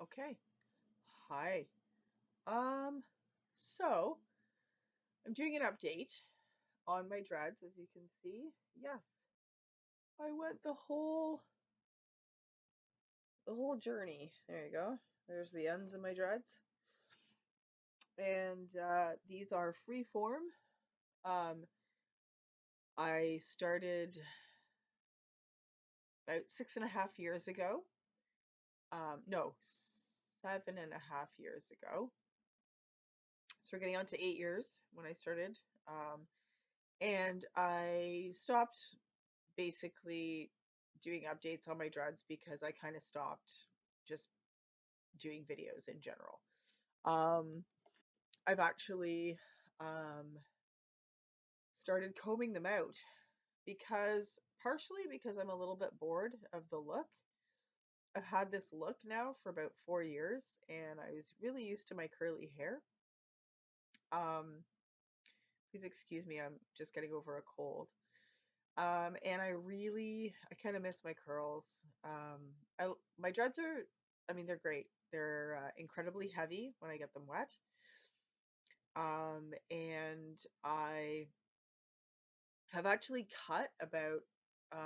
Okay. Hi. Um, so I'm doing an update on my dreads, as you can see. Yes, I went the whole journey. There you go. There's the ends of my dreads, and these are free form. Um, I started about 6.5 years ago. No, 7.5 years ago. So we're getting on to 8 years when I started. And I stopped basically doing updates on my dreads because I kind of stopped just doing videos in general. Um, I've actually um, started combing them out because partially because I'm a little bit bored of the look. I've had this look now for about 4 years and I was really used to my curly hair. Um, Please excuse me, I'm just getting over a cold. And I kind of miss my curls. My dreads are, I mean, they're great. They're incredibly heavy when I get them wet. And I have actually cut about,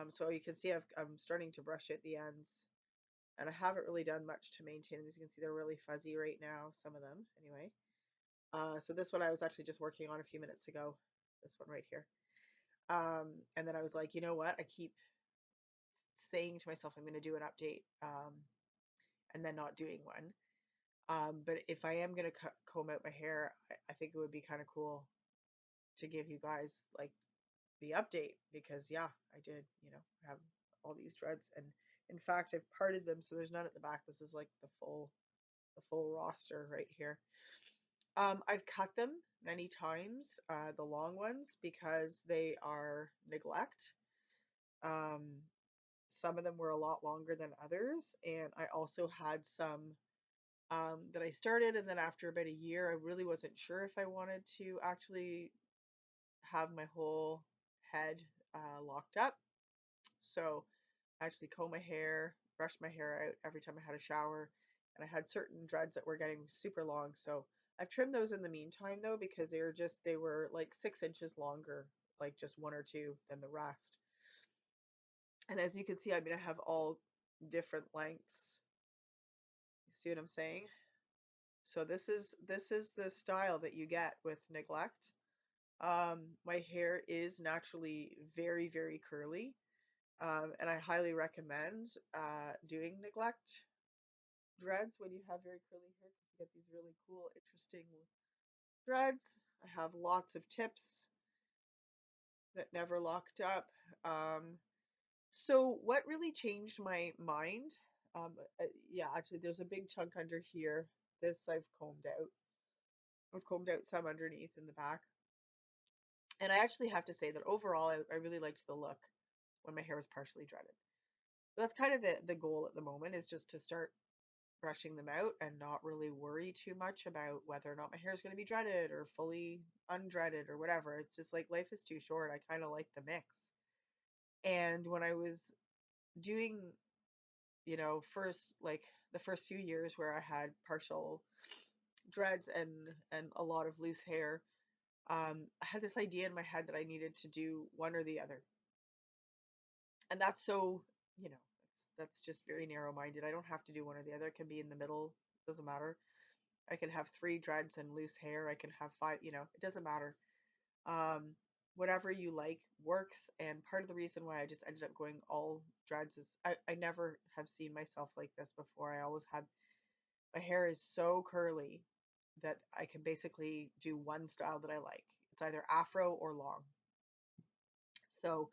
so you can see I'm starting to brush at the ends, and I haven't really done much to maintain them. As you can see, they're really fuzzy right now, some of them, anyway. So this one I was actually just working on a few minutes ago, this one right here. And then I was like, you know what? I keep saying to myself I'm going to do an update and then not doing one. But if I am going to comb out my hair, I think it would be kind of cool to give you guys like the update because yeah, I did, have all these dreads and in fact I've parted them so there's none at the back. This is like the full roster right here. I've cut them many times, the long ones because they are neglect. Um, some of them were a lot longer than others, and I also had some that I started, and then after about a year, I really wasn't sure if I wanted to actually have my whole head locked up. So I actually comb my hair, brush my hair out every time I had a shower, and I had certain dreads that were getting super long. So I've trimmed those in the meantime though because they were like 6 inches longer, like just one or two than the rest. And as you can see, I mean, I have all different lengths. You see what I'm saying? So this is the style that you get with neglect. My hair is naturally very, very curly, and I highly recommend doing neglect dreads when you have very curly hair because you get these really cool, interesting dreads. I have lots of tips that never locked up. Um, so what really changed my mind? Yeah, actually, there's a big chunk under here. This I've combed out. I've combed out some underneath in the back. And I actually have to say that overall, I really liked the look when my hair was partially dreaded. So that's kind of the goal at the moment is just to start brushing them out and not really worry too much about whether or not my hair is going to be dreaded or fully undreaded or whatever. It's just like life is too short. I kind of like the mix. And when I was doing, first like the first few years where I had partial dreads and a lot of loose hair, I had this idea in my head that I needed to do one or the other. And that's so, you know, that's just very narrow-minded. I don't have to do one or the other. It can be in the middle. Doesn't matter. I can have three dreads and loose hair. I can have five, it doesn't matter. Um, Whatever you like works. And part of the reason why I just ended up going all dreads is I never have seen myself like this before. I always had my hair is so curly that I can basically do one style that I like. It's either afro or long. So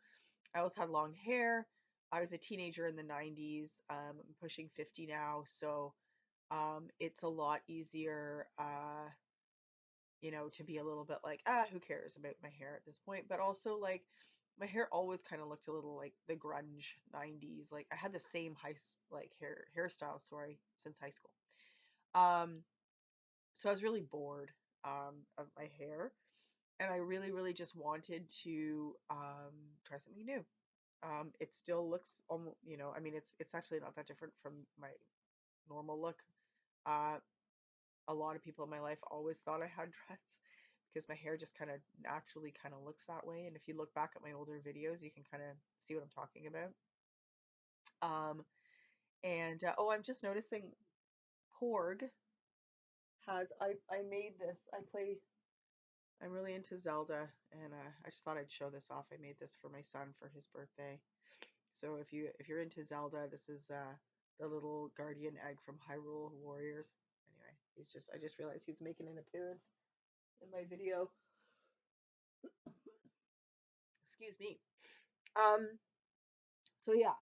I always had long hair. I was a teenager in the 90s. I'm pushing 50 now, so it's a lot easier, to be a little bit like, who cares about my hair at this point? But also, like, my hair always kind of looked a little like the grunge 90s. Like, I had the same like hairstyle, sorry, since high school. Um, so I was really bored of my hair, and I really, really just wanted to try something new. It still looks almost, I mean, it's actually not that different from my normal look. Uh, a lot of people in my life always thought I had dreads because my hair just kind of naturally kind of looks that way. And if you look back at my older videos, you can kind of see what I'm talking about. Um, and oh, I'm just noticing Porg has I made this. I'm really into Zelda, and I just thought I'd show this off. I made this for my son for his birthday. So if you're into Zelda, this is the little guardian egg from Hyrule Warriors. Anyway, I just realized he was making an appearance in my video. Excuse me. Um, so yeah,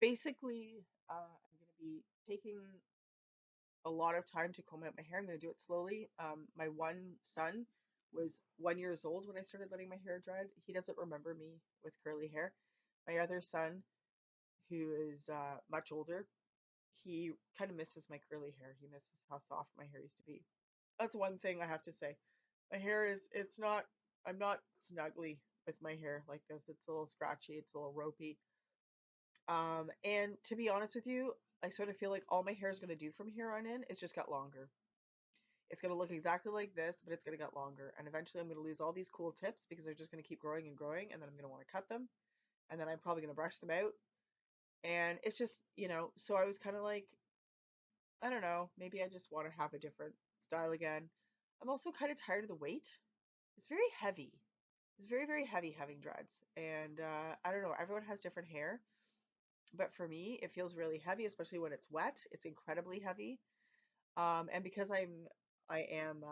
basically, I'm gonna be taking a lot of time to comb out my hair. I'm gonna do it slowly. My one son was 1 years old when I started letting my hair dry. He doesn't remember me with curly hair. My other son, who is much older, he kind of misses my curly hair. He misses how soft my hair used to be. That's one thing I have to say. My hair is, it's not, I'm not snuggly with my hair like this. It's a little scratchy, it's a little ropey. And to be honest with you, I sort of feel like all my hair is going to do from here on in is just get longer. It's going to look exactly like this, but it's going to get longer. And eventually I'm going to lose all these cool tips because they're just going to keep growing and growing. And then I'm going to want to cut them. And then I'm probably going to brush them out. And it's just, so I was kind of like, I don't know, maybe I just want to have a different style again. I'm also kind of tired of the weight. It's very heavy. It's very, very heavy having dreads. And I don't know, everyone has different hair. But for me, it feels really heavy, especially when it's wet. It's incredibly heavy. And because I am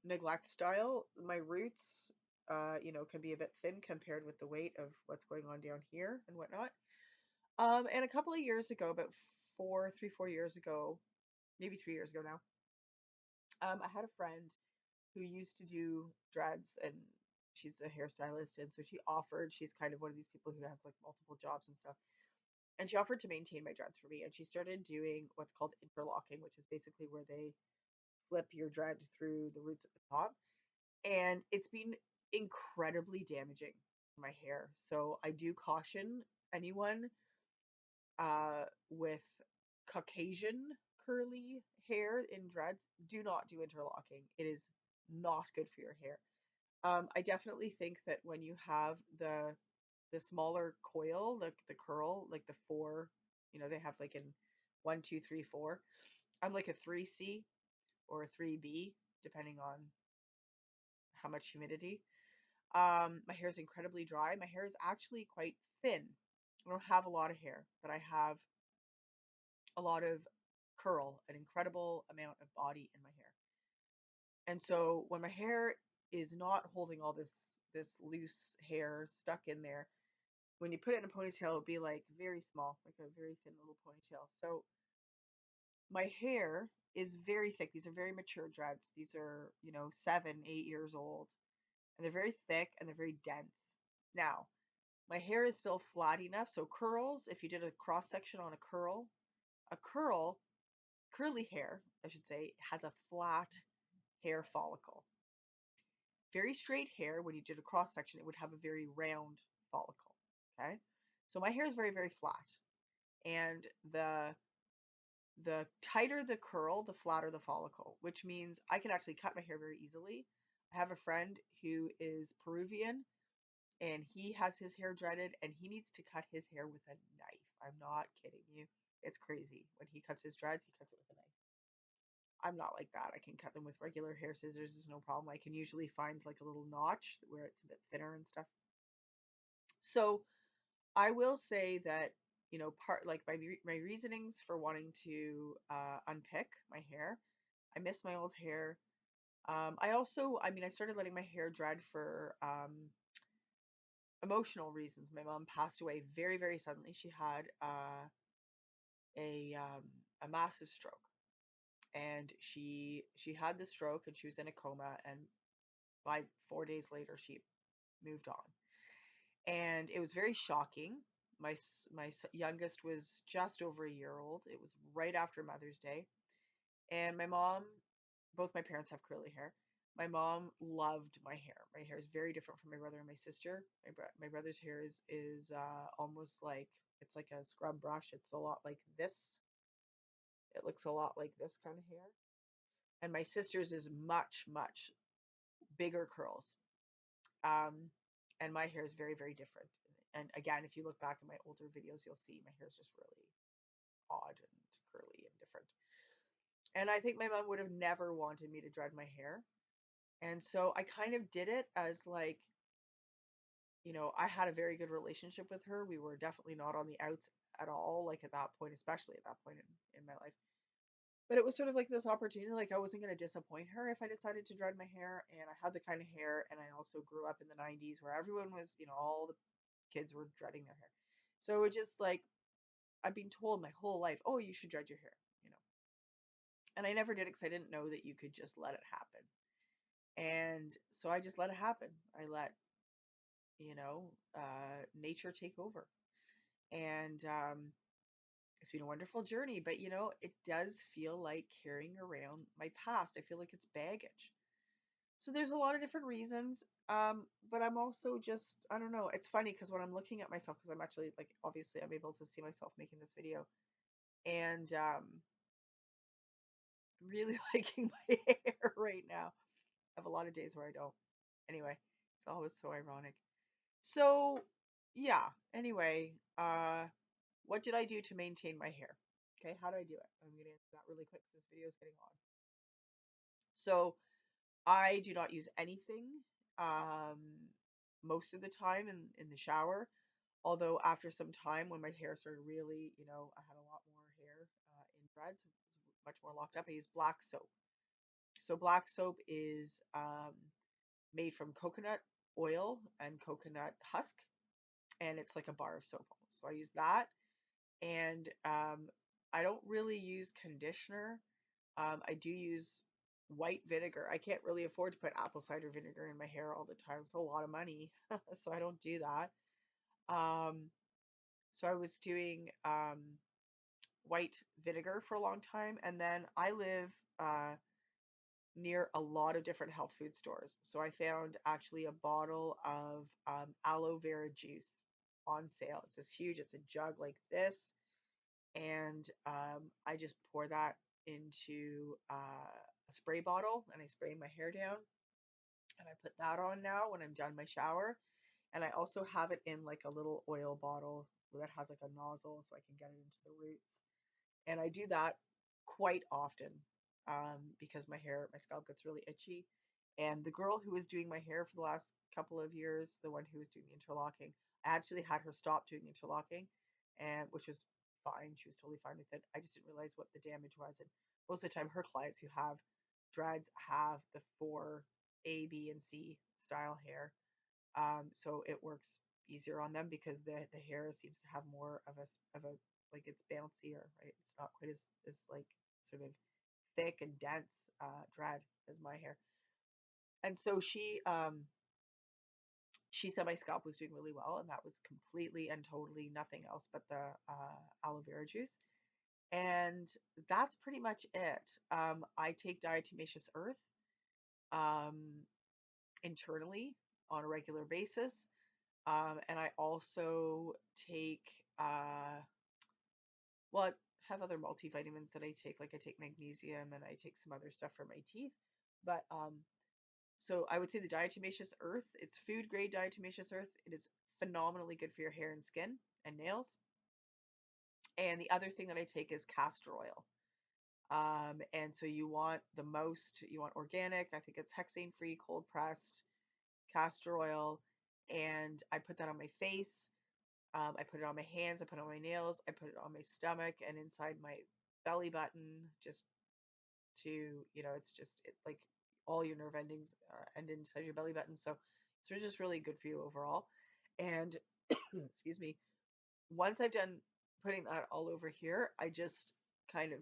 neglect style, my roots, can be a bit thin compared with the weight of what's going on down here and whatnot. And a couple of years ago, about 4 years ago, maybe 3 years ago now, I had a friend who used to do dreads, and she's a hairstylist, and so she's kind of one of these people who has like multiple jobs and stuff. And she offered to maintain my dreads for me, and she started doing what's called interlocking, which is basically where they flip your dread through the roots at the top. And it's been incredibly damaging to my hair. So I do caution anyone with Caucasian curly hair in dreads, do not do interlocking. It is not good for your hair. I definitely think that when you have the smaller coil, like the curl, like the four, they have like in 1, 2, 3, 4. I'm like a 3C or a 3B, depending on how much humidity. My hair is incredibly dry. My hair is actually quite thin. I don't have a lot of hair, but I have a lot of curl, an incredible amount of body in my hair. And so when my hair is not holding all this loose hair stuck in there, when you put it in a ponytail, it would be like very small, like a very thin little ponytail. So my hair is very thick. These are very mature dreads. These are, 7, 8 years old, and they're very thick and they're very dense. Now, my hair is still flat enough. So curls, if you did a cross section on a curly hair, I should say, has a flat hair follicle. Very straight hair, when you did a cross section, it would have a very round follicle. Okay. So my hair is very, very flat. And the tighter the curl, the flatter the follicle, which means I can actually cut my hair very easily. I have a friend who is Peruvian, and he has his hair dreaded, and he needs to cut his hair with a knife. I'm not kidding you. It's crazy. When he cuts his dreads, he cuts it with a knife. I'm not like that. I can cut them with regular hair scissors. There's no problem. I can usually find like a little notch where it's a bit thinner and stuff. So I will say that, part like my reasonings for wanting to unpick my hair. I miss my old hair. I also, I mean, I started letting my hair dread for emotional reasons. My mom passed away very, very suddenly. She had a massive stroke, and she had the stroke, and she was in a coma, and by 4 days later, she moved on. And it was very shocking. My youngest was just over a year old. It was right after Mother's Day, and my mom, both my parents have curly hair. My mom loved my hair. My hair is very different from my brother and my sister. My brother's hair is almost like, it's like a scrub brush. It's a lot like this. It looks a lot like this kind of hair. And my sister's is much, much bigger curls. Um, and my hair is very, very different. And again, if you look back at my older videos, you'll see my hair is just really odd and curly and different. And I think my mom would have never wanted me to dread my hair. And so I kind of did it as like, I had a very good relationship with her. We were definitely not on the outs at all, like at that point, especially at that point in my life. But it was sort of like this opportunity, like I wasn't going to disappoint her if I decided to dread my hair. And I had the kind of hair, and I also grew up in the 90s where everyone was, all the kids were dreading their hair. So it just like, I've been told my whole life, oh, you should dread your hair, you know. And I never did because I didn't know that you could just let it happen. And so I just let it happen. I let, nature take over. And it's been a wonderful journey, but it does feel like carrying around my past. I feel like it's baggage. So there's a lot of different reasons. But I'm also just, I don't know. It's funny because when I'm looking at myself, because I'm actually like, obviously, I'm able to see myself making this video, and really liking my hair right now. I have a lot of days where I don't. Anyway, it's always so ironic. So, yeah. Anyway, what did I do to maintain my hair? Okay, how do I do it? I'm gonna answer that really quick because this video is getting long. So, I do not use anything um, most of the time in the shower. Although after some time, when my hair started really, I had a lot more hair in dreads, it was much more locked up. I use black soap. So black soap is made from coconut oil and coconut husk, and it's like a bar of soap almost. So I use that, and I don't really use conditioner. I do use white vinegar. I can't really afford to put apple cider vinegar in my hair all the time. It's a lot of money, so I don't do that. Um, so I was doing white vinegar for a long time, and then I live near a lot of different health food stores. So I found actually a bottle of aloe vera juice on sale. It's this huge, it's a jug like this. And I just pour that into a spray bottle and I spray my hair down. And I put that on now when I'm done my shower. And I also have it in like a little oil bottle that has like a nozzle so I can get it into the roots. And I do that quite often because my scalp gets really itchy. And the girl who was doing my hair for the last couple of years, the one who was doing the interlocking, I actually had her stop doing interlocking, and which was fine. She was totally fine with it. I just didn't realize what the damage was. And most of the time, her clients who have dreads have the 4A, B, and C style hair, so it works easier on them because the hair seems to have more of a like it's bouncier, right? It's not quite as like sort of thick and dense dread as my hair. And so she said my scalp was doing really well, and that was completely and totally nothing else but the aloe vera juice. And that's pretty much it. I take diatomaceous earth um, internally on a regular basis. And I also take, well, I have other multivitamins that I take, like I take magnesium and I take some other stuff for my teeth. But so I would say the diatomaceous earth, it's food grade diatomaceous earth. It is phenomenally good for your hair and skin and nails. And the other thing that I take is castor oil. And so you want organic, I think it's hexane free, cold pressed castor oil. And I put that on my face. I put it on my hands, I put it on my nails, I put it on my stomach and inside my belly button, just to, it's just like all your nerve endings end inside your belly button. So it's just really good for you overall. And excuse me, once I've done putting that all over here, I just kind of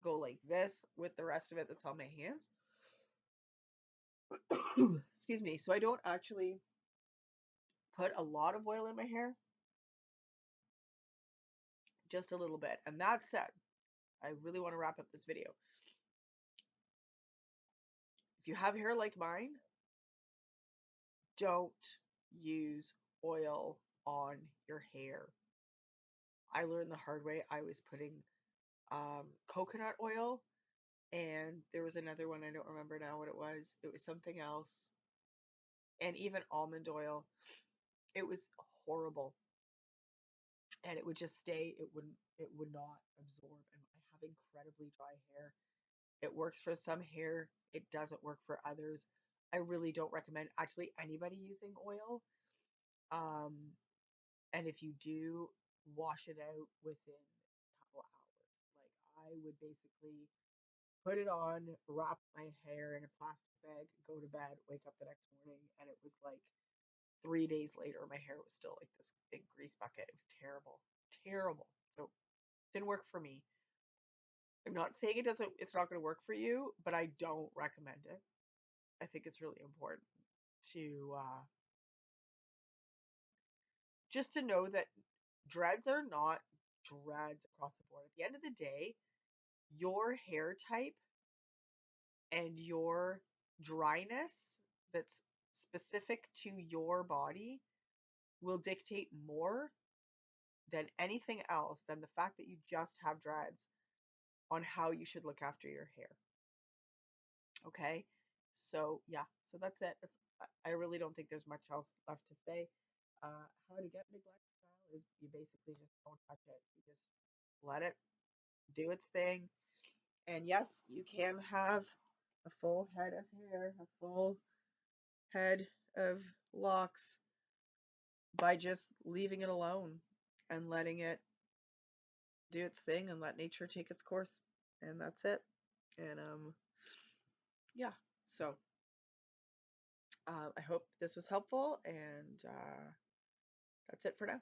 go like this with the rest of it that's on my hands. Excuse me. So I don't actually put a lot of oil in my hair, just a little bit. And that said, I really want to wrap up this video. If you have hair like mine, don't use oil on your hair. I learned the hard way. I was putting coconut oil, and there was another one, I don't remember now what it was. It was something else, and even almond oil. It was horrible, and it would just stay. It would not absorb, and I have incredibly dry hair. It works for some hair, it doesn't work for others. I really don't recommend actually anybody using oil. Um, and if you do, wash it out within a couple hours. Like I would basically put it on, wrap my hair in a plastic bag, go to bed, wake up the next morning, and it was like 3 days later, my hair was still like this big grease bucket. It was terrible, terrible. So didn't work for me. I'm not saying it's not going to work for you, but I don't recommend it. I think it's really important to just to know that dreads are not dreads across the board. At the end of the day, your hair type and your dryness that's specific to your body will dictate more than anything else than the fact that you just have dreads on how you should look after your hair. Okay? So, yeah, so that's it. I really don't think there's much else left to say. How to get big black style is you basically just don't touch it. You just let it do its thing. And yes, you can have a full head of hair, a full head of locks by just leaving it alone and letting it do its thing and let nature take its course. And that's it. And yeah. So I hope this was helpful, and that's it for now.